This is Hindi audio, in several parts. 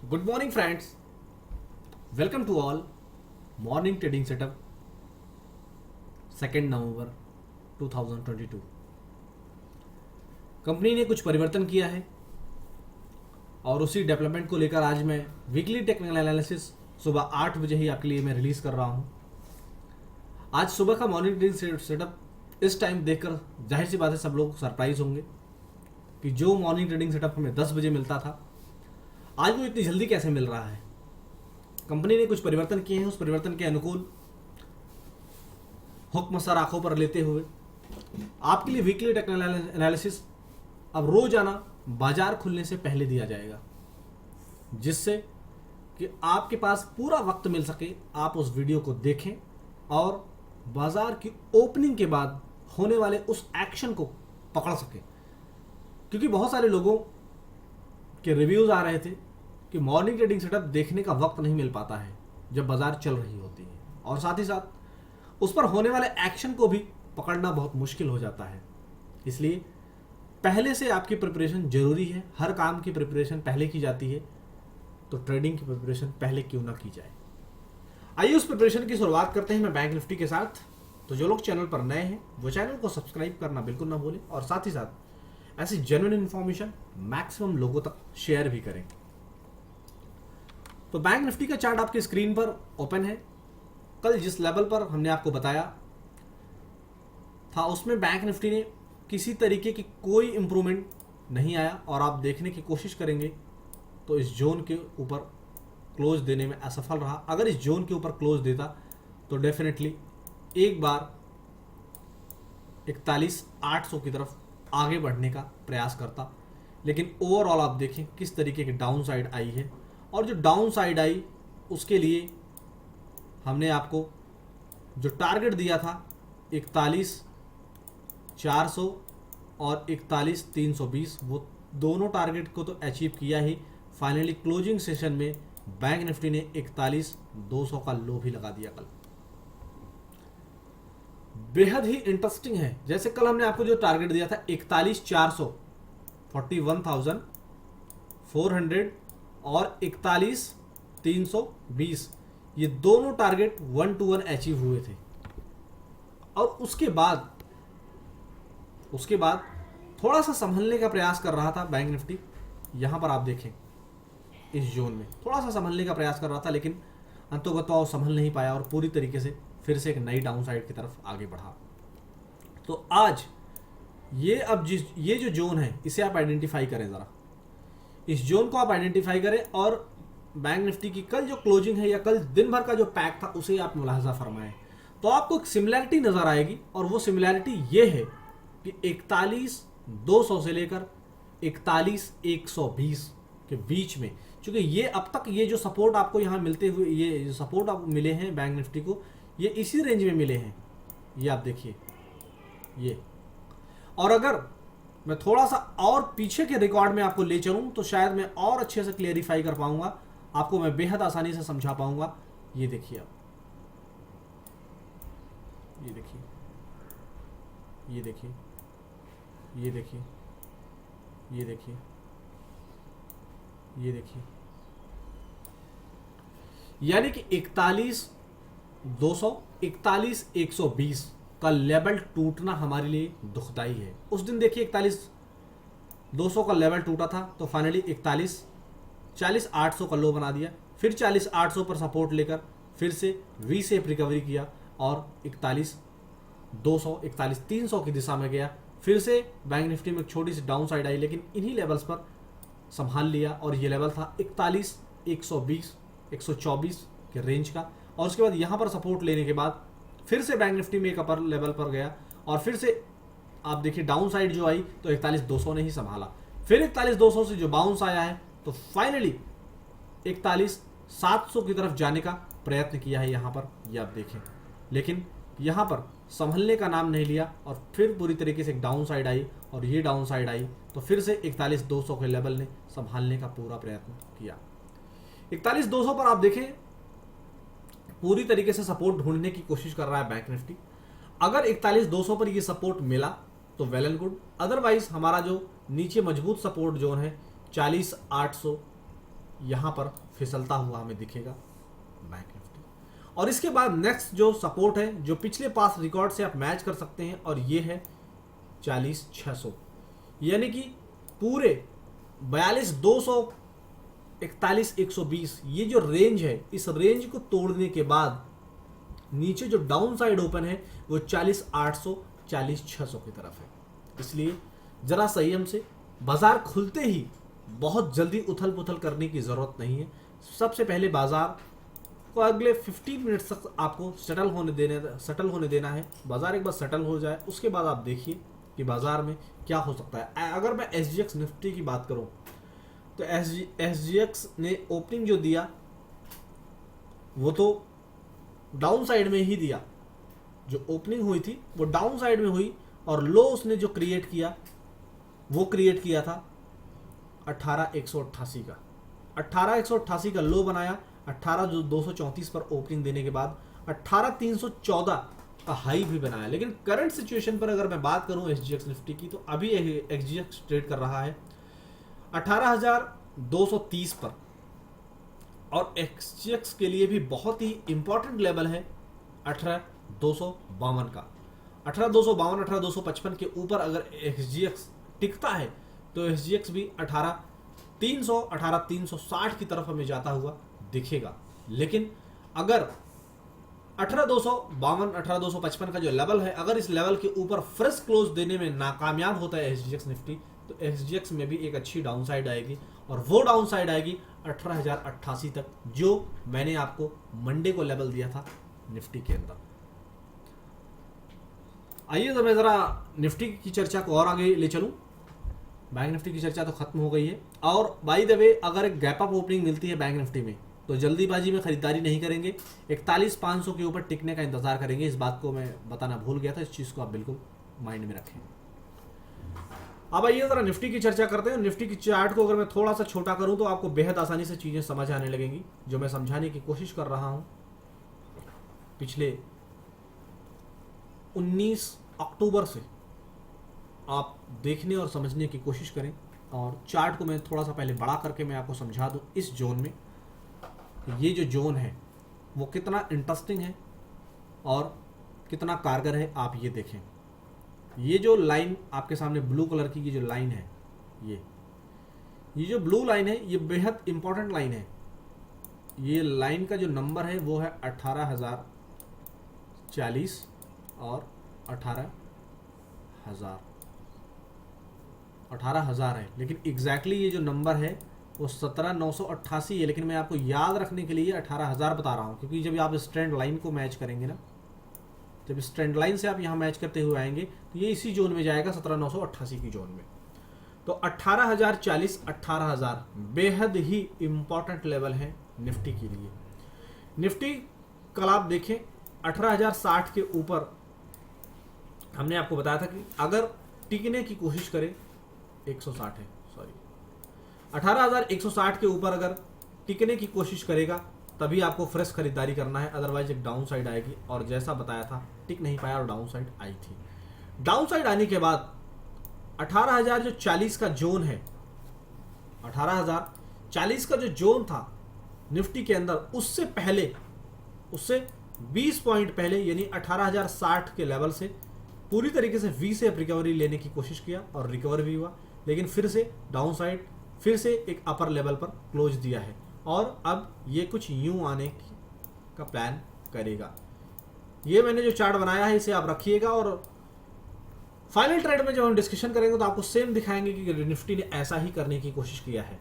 Good morning, friends. Welcome to all morning trading setup 2 November 2022। Company ने कुछ परिवर्तन किया है और उसी डेवलपमेंट को लेकर आज मैं वीकली टेक्निकल एनालिसिस सुबह 8 बजे ही आपके लिए मैं रिलीज कर रहा हूं। आज सुबह का मॉर्निंग ट्रेडिंग सेटअप इस टाइम देखकर जाहिर सी बात है सब लोग सरप्राइज होंगे कि जो मॉर्निंग ट्रेडिंग सेटअप हमें 10 बजे मिलता था आज वो इतनी जल्दी कैसे मिल रहा है। कंपनी ने कुछ परिवर्तन किए हैं, उस परिवर्तन के अनुकूल हुक्म सर आंखों पर लेते हुए आपके लिए वीकली टेक्निकल एनालिसिस अब रोजाना बाजार खुलने से पहले दिया जाएगा, जिससे कि आपके पास पूरा वक्त मिल सके, आप उस वीडियो को देखें और बाजार की ओपनिंग के बाद होने वाले उस एक्शन को पकड़ सके। क्योंकि बहुत सारे लोगों के रिव्यूज आ रहे थे कि मॉर्निंग ट्रेडिंग सेटअप देखने का वक्त नहीं मिल पाता है जब बाजार चल रही होती है, और साथ ही साथ उस पर होने वाले एक्शन को भी पकड़ना बहुत मुश्किल हो जाता है। इसलिए पहले से आपकी प्रिपरेशन जरूरी है। हर काम की प्रिपरेशन पहले की जाती है, तो ट्रेडिंग की प्रिपरेशन पहले क्यों ना की जाए। आइए उस प्रिपरेशन की शुरुआत करते हैं मैं बैंक निफ्टी के साथ। तो जो लोग चैनल पर नए हैं वो चैनल को सब्सक्राइब करना बिल्कुल ना भूलें, और साथ ही साथ ऐसी जेन्युइन इंफॉर्मेशन मैक्सिमम लोगों तक शेयर भी करें। तो बैंक निफ्टी का चार्ट आपकी स्क्रीन पर ओपन है। कल जिस लेवल पर हमने आपको बताया था उसमें बैंक निफ्टी ने किसी तरीके की कोई इंप्रूवमेंट नहीं आया, और आप देखने की कोशिश करेंगे तो इस जोन के ऊपर क्लोज देने में असफल रहा। अगर इस जोन के ऊपर क्लोज देता तो डेफिनेटली एक बार 41,800 की तरफ आगे बढ़ने का प्रयास करता, लेकिन ओवरऑल आप देखें किस तरीके की डाउन साइड आई है, और जो डाउन साइड आई उसके लिए हमने आपको जो टारगेट दिया था 41,400 और 41,320, वो दोनों टारगेट को तो अचीव किया ही। फाइनली क्लोजिंग सेशन में बैंक निफ्टी ने 41,200 का लो भी लगा दिया कल। बेहद ही इंटरेस्टिंग है, जैसे कल हमने आपको जो टारगेट दिया था 41,400 41,400 और 41,320, ये दोनों टारगेट 1 to 1 अचीव हुए थे। और उसके बाद थोड़ा सा संभलने का प्रयास कर रहा था बैंक निफ्टी। यहां पर आप देखें इस जोन में थोड़ा सा संभलने का प्रयास कर रहा था, लेकिन अंतोगत्वा वो संभल नहीं पाया और पूरी तरीके से फिर से एक नई डाउन साइड की तरफ आगे बढ़ा। तो आज ये जो जोन है इसे आप आइडेंटिफाई करें ज़रा, इस जोन को आप आइडेंटिफाई करें, और बैंक निफ्टी की कल जो क्लोजिंग है या कल दिन भर का जो पैक था उसे आप मुलाहजा फरमाएं, तो आपको एक सिमिलैरिटी नज़र आएगी। और वो सिमिलैरिटी ये है कि 41,200 से लेकर 41,120 के बीच में, क्योंकि ये अब तक ये जो सपोर्ट आपको यहाँ मिलते हुए, ये जो सपोर्ट आपको मिले हैं बैंक निफ्टी को, ये इसी रेंज में मिले हैं। ये आप देखिए ये, और अगर मैं थोड़ा सा और पीछे के रिकॉर्ड में आपको ले चलूं तो शायद मैं और अच्छे से क्लियरिफाई कर पाऊंगा, आपको मैं बेहद आसानी से समझा पाऊंगा। ये देखिए आप, ये देखिए, ये देखिए, ये देखिए, ये देखिए, ये देखिए, यानी कि 41,200 41,120 का लेवल टूटना हमारे लिए दुखदाई है। उस दिन देखिए 41,200 का लेवल टूटा था, तो फाइनली 40,800 का लो बना दिया, फिर 40,800 पर सपोर्ट लेकर फिर से वी शेप रिकवरी किया और 41,200 41,300 की दिशा में गया। फिर से बैंक निफ्टी में एक छोटी सी डाउन साइड आई, लेकिन इन्हीं लेवल्स पर संभाल लिया, और ये लेवल था 41,120 124 के रेंज का। और उसके बाद यहाँ पर सपोर्ट लेने के बाद फिर से बैंक निफ्टी में एक अपर लेवल पर गया, और फिर से आप देखिए डाउन साइड जो आई तो 41,200 ने ही संभाला। फिर 41,200 से जो बाउंस आया है तो फाइनली 41,700 की तरफ जाने का प्रयत्न किया है यहाँ पर, ये आप देखें, लेकिन यहाँ पर संभलने का नाम नहीं लिया, और फिर पूरी तरीके से एक डाउन साइड आई, और ये डाउन साइड आई तो फिर से 41,200 के लेवल ने संभालने का पूरा प्रयत्न किया। 41,200 पर आप देखें पूरी तरीके से सपोर्ट ढूंढने की कोशिश कर रहा है बैंक निफ्टी। अगर 41,200 पर ये सपोर्ट मिला तो वेल एंड गुड, अदरवाइज हमारा जो नीचे मजबूत सपोर्ट जोन है 40,800 यहाँ पर फिसलता हुआ हमें दिखेगा बैंक निफ्टी। और इसके बाद नेक्स्ट जो सपोर्ट है, जो पिछले पास रिकॉर्ड से आप मैच कर सकते हैं, और ये है 40,600, यानी कि पूरे 42,200 41,120 ये जो रेंज है, इस रेंज को तोड़ने के बाद नीचे जो डाउन साइड ओपन है वो 40,800 40,600 की तरफ है। इसलिए जरा संयम से, बाजार खुलते ही बहुत जल्दी उथल पुथल करने की जरूरत नहीं है। सबसे पहले बाजार को अगले 15 मिनट तक आपको सेटल होने देना है। बाजार एक बार सेटल हो जाए उसके बाद आप देखिए कि बाजार में क्या हो सकता है। अगर मैं SGX निफ्टी की बात करूं तो SGX ने ओपनिंग जो दिया वो तो डाउन साइड में ही दिया। जो ओपनिंग हुई थी वो डाउन साइड में हुई, और लो उसने जो क्रिएट किया वो क्रिएट किया था 18,188 का। 18,188 का लो बनाया, 18,234 पर ओपनिंग देने के बाद 18,314 का हाई भी बनाया। लेकिन करंट सिचुएशन पर अगर मैं बात करूं SGX निफ्टी की, तो अभी SGX ट्रेड कर रहा है 18,230 पर, और SGX के लिए भी बहुत ही इंपॉर्टेंट लेवल है 18,252 का। 18,252 18,255 के ऊपर अगर SGX टिकता है तो SGX भी 18,300 18,360 की तरफ हमें जाता हुआ दिखेगा। लेकिन अगर 18,252 18,255 का जो लेवल है, अगर इस लेवल के ऊपर फ्रेश क्लोज देने में नाकामयाब होता है SGX निफ्टी, तो SGX में भी एक अच्छी डाउन साइड आएगी, और वो डाउन साइड आएगी 18,088 तक, जो मैंने आपको मंडे को लेवल दिया था निफ्टी के अंदर। आइए तो मैं जरा निफ्टी की चर्चा को और आगे ले चलूं। बैंक निफ्टी की चर्चा तो खत्म हो गई है, और बाय द वे अगर एक गैप अप ओपनिंग मिलती है बैंक निफ्टी में तो जल्दीबाजी में खरीदारी नहीं करेंगे, 41,500 के ऊपर टिकने का इंतजार करेंगे। इस बात को मैं बताना भूल गया था, इस चीज़ को आप बिल्कुल माइंड में रखें। अब आइए जरा निफ्टी की चर्चा करते हैं। निफ्टी की चार्ट को अगर मैं थोड़ा सा छोटा करूं तो आपको बेहद आसानी से चीज़ें समझ आने लगेंगी, जो मैं समझाने की कोशिश कर रहा हूं। पिछले 19 अक्टूबर से आप देखने और समझने की कोशिश करें, और चार्ट को मैं थोड़ा सा पहले बड़ा करके मैं आपको समझा दूं। इस जोन में, ये जो जोन है वो कितना इंटरेस्टिंग है और कितना कारगर है, आप ये देखें। ये जो लाइन आपके सामने ब्लू कलर की, ये जो लाइन है, ये जो ब्लू लाइन है, ये बेहद इंपॉर्टेंट लाइन है। ये लाइन का जो नंबर है वो है 18,040 और 18,000 है। लेकिन एग्जैक्टली ये जो नंबर है वो 17,988 है। लेकिन मैं आपको याद रखने के लिए 18,000 बता रहा हूँ, क्योंकि जब आप इस ट्रेंड लाइन को मैच करेंगे ना, जब इस ट्रेंड लाइन से आप यहाँ मैच करते हुए आएंगे तो ये इसी जोन में जाएगा, 17,988 की जोन में। तो 18,040 18,000 बेहद ही इंपॉर्टेंट लेवल है निफ्टी के लिए। निफ्टी कल आप देखें 18,060 के ऊपर हमने आपको बताया था कि अगर टिकने की कोशिश करें, 160 है, सॉरी, 18,160 के ऊपर अगर टिकने की कोशिश करेगा तभी आपको फ्रेश खरीदारी करना है, अदरवाइज एक डाउन साइड आएगी। और जैसा बताया था, टिक नहीं पाया और डाउन साइड आई थी। डाउन साइड आने के बाद 18,040 का जोन है, 18,040 का जो जोन था निफ्टी के अंदर, उससे पहले, उससे 20 पॉइंट पहले, यानी 18,060 के लेवल से पूरी तरीके से V से रिकवरी लेने की कोशिश किया और रिकवर भी हुआ, लेकिन फिर से डाउन साइड, फिर से एक अपर लेवल पर क्लोज दिया है, और अब ये कुछ यूं आने का प्लान करेगा। ये मैंने जो चार्ट बनाया है इसे आप रखिएगा, और फाइनल ट्रेड में जब हम डिस्कशन करेंगे तो आपको सेम दिखाएंगे कि निफ्टी ने ऐसा ही करने की कोशिश किया है,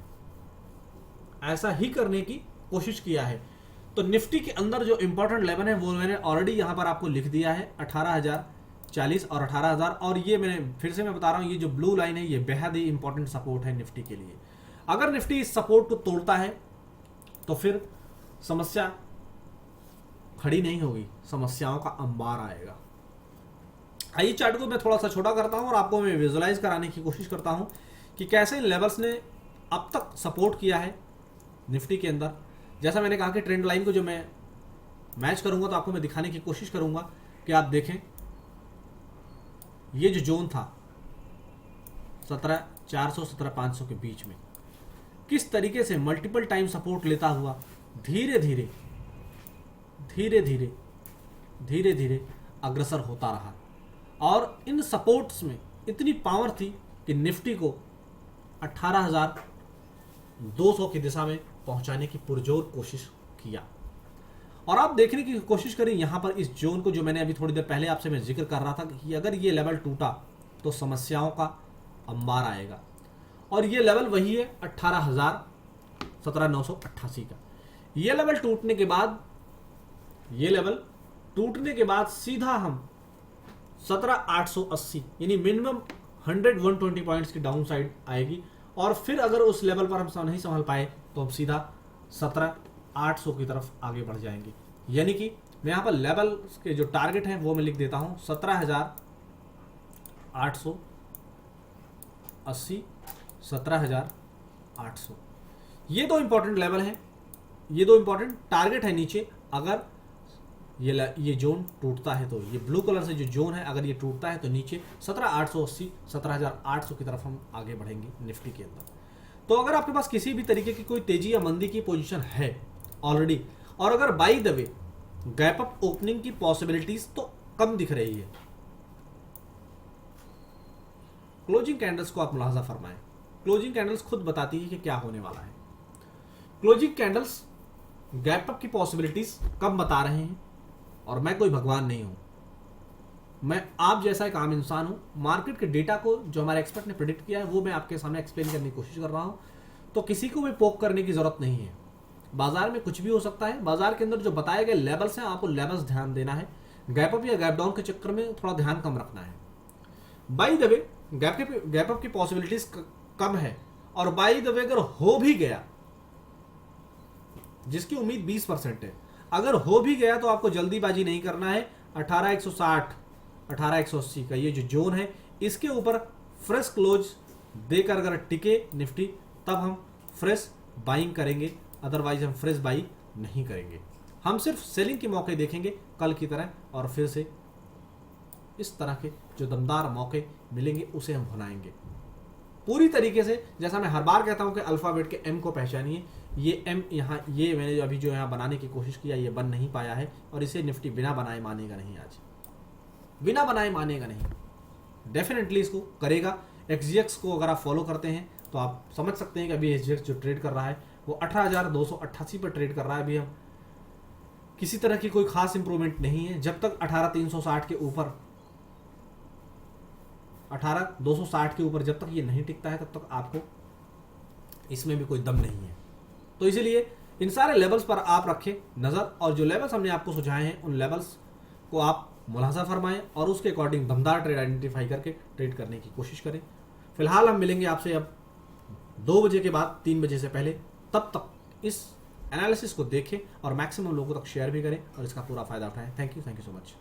ऐसा ही करने की कोशिश किया है। तो निफ्टी के अंदर जो इंपॉर्टेंट लेवल है वो मैंने ऑलरेडी यहाँ पर आपको लिख दिया है, 18,040 और 18,000। और ये मैंने फिर से मैं बता रहा हूँ, ये जो ब्लू लाइन है ये बेहद ही इंपॉर्टेंट सपोर्ट है निफ्टी के लिए। अगर निफ्टी इस सपोर्ट को तोड़ता है तो फिर समस्या खड़ी नहीं होगी, समस्याओं का अंबार आएगा। आइए चार्ट को मैं थोड़ा सा छोटा करता हूं और आपको मैं विजुलाइज कराने की कोशिश करता हूं कि कैसे लेवल्स ने अब तक सपोर्ट किया है निफ्टी के अंदर। जैसा मैंने कहा कि ट्रेंड लाइन को जो मैं मैच करूंगा तो आपको मैं दिखाने की कोशिश करूंगा कि आप देखें, ये जो जोन था 17,400 17,500 के बीच में, किस तरीके से मल्टीपल टाइम सपोर्ट लेता हुआ धीरे धीरे धीरे धीरे धीरे धीरे अग्रसर होता रहा, और इन सपोर्ट्स में इतनी पावर थी कि निफ्टी को 18,200 की दिशा में पहुंचाने की पुरजोर कोशिश किया। और आप देखने की कोशिश करें यहाँ पर इस जोन को, जो मैंने अभी थोड़ी देर पहले आपसे मैं जिक्र कर रहा था कि अगर ये लेवल टूटा तो समस्याओं का अंबार आएगा, और ये लेवल वही है 17,988 का। ये लेवल टूटने के बाद सीधा हम 17,880 यानी मिनिमम 120 पॉइंट्स की डाउन साइड आएगी, और फिर अगर उस लेवल पर हम नहीं संभाल पाए तो हम सीधा 17,800 की तरफ आगे बढ़ जाएंगे। यानी कि मैं यहाँ पर लेवल के जो टारगेट हैं वो मैं लिख देता हूँ 17,880, 17,800। ये दो इंपॉर्टेंट लेवल हैं, ये दो इंपॉर्टेंट टारगेट है नीचे। अगर ये जोन टूटता है तो ये ब्लू कलर से जो जोन है अगर ये टूटता है तो नीचे 17,880, 17,800 की तरफ हम आगे बढ़ेंगे निफ्टी के अंदर। तो अगर आपके पास किसी भी तरीके की कोई तेजी या मंदी की पोजीशन है ऑलरेडी, और अगर by the way gap up opening की पॉसिबिलिटीज तो कम दिख रही है, क्लोजिंग कैंडल्स को आप मुलाहाजा फरमाएं। क्लोजिंग कैंडल्स खुद बताती है कि क्या होने वाला है। क्लोजिंग कैंडल्स गैप अप की पॉसिबिलिटीज कम बता रहे हैं, और मैं कोई भगवान नहीं हूं, मैं आप जैसा एक आम इंसान हूं। मार्केट के डेटा को जो हमारे एक्सपर्ट ने प्रेडिक्ट किया है वो मैं आपके सामने एक्सप्लेन करने की कोशिश कर रहा हूं, तो किसी को भी पोक करने की जरूरत नहीं है। बाजार में कुछ भी हो सकता है, बाजार के अंदर जो बताए गए लेवल्स हैं आपको लेवल्स ध्यान देना है, गैप अप या गैप डाउन के चक्कर में थोड़ा ध्यान कम रखना है। By the way gap up की पॉसिबिलिटीज कम है, और बाय द वे अगर हो भी गया, जिसकी उम्मीद 20% है, अगर हो भी गया तो आपको जल्दीबाजी नहीं करना है। 18,160, 18,180 का ये जो जोन है इसके ऊपर फ्रेश क्लोज देकर अगर टिके निफ्टी तब हम फ्रेश बाइंग करेंगे, अदरवाइज हम फ्रेश बाई नहीं करेंगे। हम सिर्फ सेलिंग के मौके देखेंगे कल की तरह, और फिर से इस तरह के जो दमदार मौके मिलेंगे उसे हम भुनाएंगे पूरी तरीके से। जैसा मैं हर बार कहता हूं कि अल्फाबेट के एम को पहचानिए, ये एम यहाँ, ये मैंने अभी जो यहाँ बनाने की कोशिश किया ये बन नहीं पाया है, और इसे निफ्टी बिना बनाए मानेगा नहीं, आज बिना बनाए मानेगा नहीं, डेफिनेटली इसको करेगा। एक्सजीएक्स को अगर आप फॉलो करते हैं तो आप समझ सकते हैं कि अभी एक्सजीएक्स जो ट्रेड कर रहा है वो 18,288 पर ट्रेड कर रहा है। अभी हम किसी तरह की कोई खास इंप्रूवमेंट नहीं है। जब तक 18,360 के ऊपर, 18,260 के ऊपर जब तक ये नहीं टिकता है तब तक आपको इसमें भी कोई दम नहीं है। तो इसीलिए इन सारे लेवल्स पर आप रखें नज़र, और जो लेवल्स हमने आपको सुझाए हैं उन लेवल्स को आप मुलाहाजा फरमाएं और उसके अकॉर्डिंग दमदार ट्रेड आइडेंटिफाई करके ट्रेड करने की कोशिश करें। फिलहाल हम मिलेंगे आपसे अब 2 बजे के बाद 3 बजे से पहले। तब तक इस एनालिसिस को देखें और मैक्सिमम लोगों तक शेयर भी करें और इसका पूरा फायदा उठाएं। Thank you so much.